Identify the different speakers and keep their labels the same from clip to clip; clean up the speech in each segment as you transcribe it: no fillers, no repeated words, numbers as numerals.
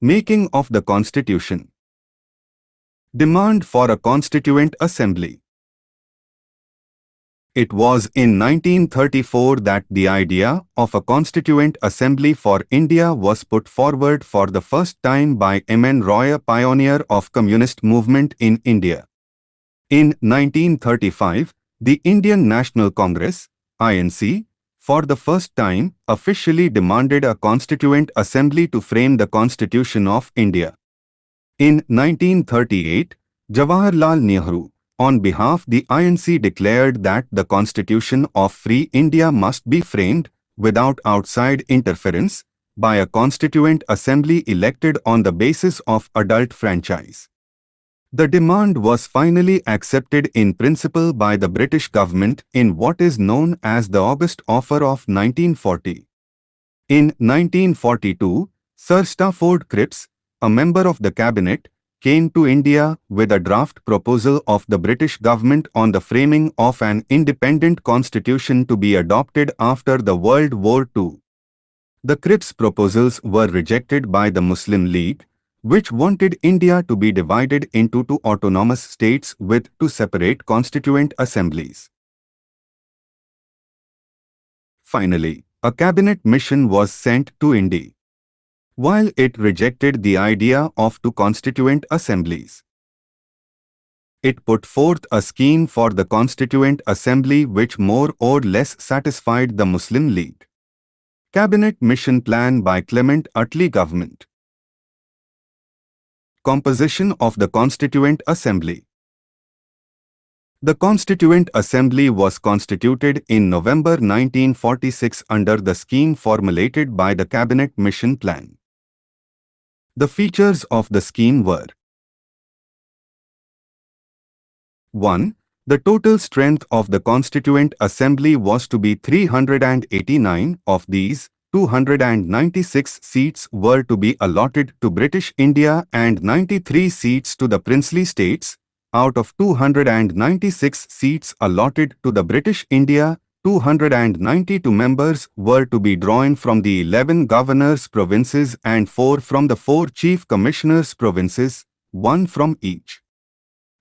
Speaker 1: Making of the Constitution. Demand for a Constituent Assembly. It was in 1934 that the idea of a Constituent Assembly for India was put forward for the first time by M.N. Roy, a pioneer of communist movement in India. In 1935, the Indian National Congress, INC, for the first time, officially demanded a Constituent Assembly to frame the Constitution of India. In 1938, Jawaharlal Nehru, on behalf of the INC, declared that the Constitution of Free India must be framed, without outside interference, by a Constituent Assembly elected on the basis of adult franchise. The demand was finally accepted in principle by the British government in what is known as the August Offer of 1940. In 1942, Sir Stafford Cripps, a member of the cabinet, came to India with a draft proposal of the British government on the framing of an independent constitution to be adopted after the World War II. The Cripps proposals were rejected by the Muslim League, which wanted India to be divided into two autonomous states with two separate constituent assemblies. Finally, a cabinet mission was sent to India. While it rejected the idea of two constituent assemblies, it put forth a scheme for the Constituent Assembly which more or less satisfied the Muslim League. Cabinet Mission Plan by Clement Attlee Government. Composition of the Constituent Assembly. The Constituent Assembly was constituted in November 1946 under the scheme formulated by the Cabinet Mission Plan. The features of the scheme were: 1. The total strength of the Constituent Assembly was to be 389. Of these, 296 seats were to be allotted to British India and 93 seats to the princely states. Out of 296 seats allotted to the British India, 292 members were to be drawn from the 11 governors' provinces and 4 from the 4 chief commissioners' provinces, 1 from each.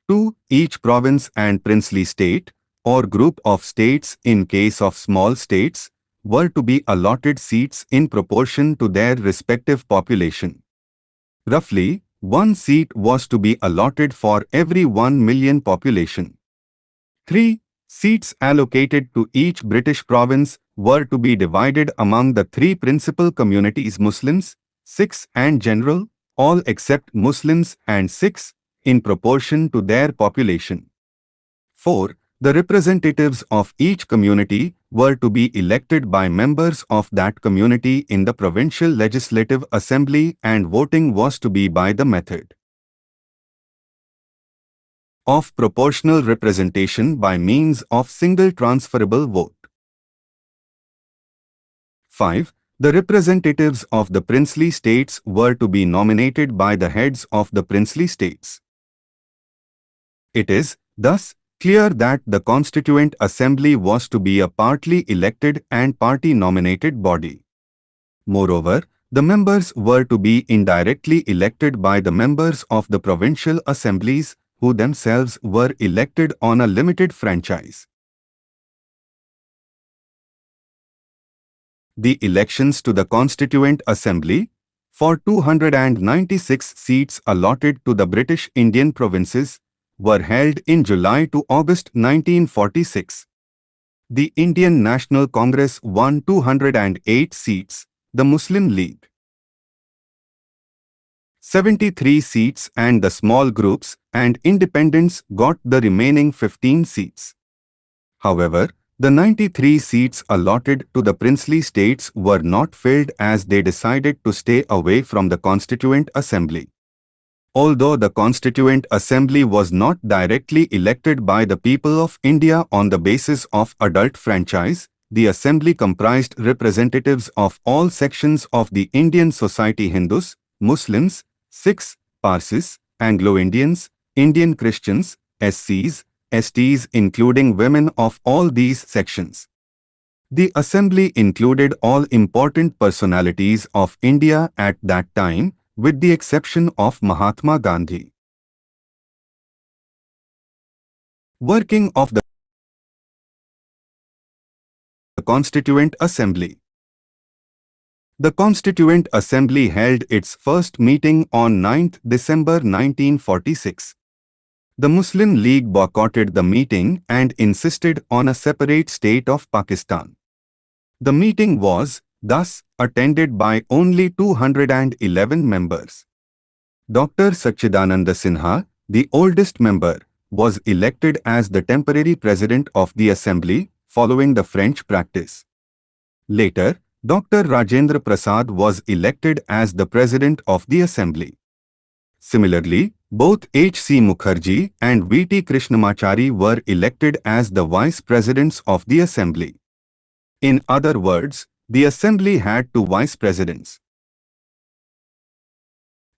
Speaker 1: 2. Each province and princely state, or group of states in case of small states, were to be allotted seats in proportion to their respective population. Roughly, 1 seat was to be allotted for every 1 million population. 3. Seats allocated to each British province were to be divided among the 3 principal communities: Muslims, Sikhs and General, all except Muslims and Sikhs, in proportion to their population. 4. The representatives of each community were to be elected by members of that community in the Provincial Legislative Assembly, and voting was to be by the method of proportional representation by means of single transferable vote. 5. The representatives of the princely states were to be nominated by the heads of the princely states. It is, thus, clear that the Constituent Assembly was to be a partly elected and party-nominated body. Moreover, the members were to be indirectly elected by the members of the provincial assemblies, who themselves were elected on a limited franchise. The elections to the Constituent Assembly, for 296 seats allotted to the British Indian provinces, were held in July to August 1946. The Indian National Congress won 208 seats, the Muslim League 73 seats, and the small groups and independents got the remaining 15 seats. However, the 93 seats allotted to the princely states were not filled as they decided to stay away from the Constituent Assembly. Although the Constituent Assembly was not directly elected by the people of India on the basis of adult franchise, the assembly comprised representatives of all sections of the Indian society: Hindus, Muslims, Sikhs, Parsis, Anglo-Indians, Indian Christians, SCs, STs, including women of all these sections. The assembly included all important personalities of India at that time, with the exception of Mahatma Gandhi. Working of the Constituent Assembly. The Constituent Assembly held its first meeting on 9th December 1946. The Muslim League boycotted the meeting and insisted on a separate state of Pakistan. The meeting was, thus, attended by only 211 members. Dr. Sachidananda Sinha, the oldest member, was elected as the temporary president of the assembly, following the French practice. Later, Dr. Rajendra Prasad was elected as the president of the assembly. Similarly, both H.C. Mukherjee and V.T. Krishnamachari were elected as the vice presidents of the assembly. In other words, the assembly had two vice presidents.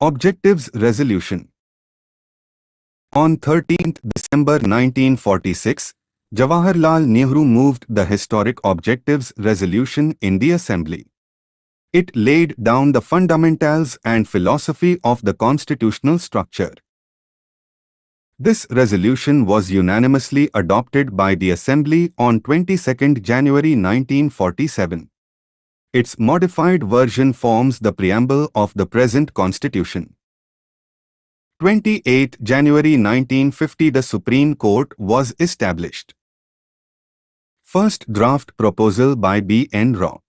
Speaker 1: Objectives Resolution. On 13th December 1946, Jawaharlal Nehru moved the Historic Objectives Resolution in the Assembly. It laid down the fundamentals and philosophy of the constitutional structure. This resolution was unanimously adopted by the Assembly on 22nd January 1947. Its modified version forms the preamble of the present Constitution. 28 January 1950 the Supreme Court was established. First draft proposal by B. N. Rao.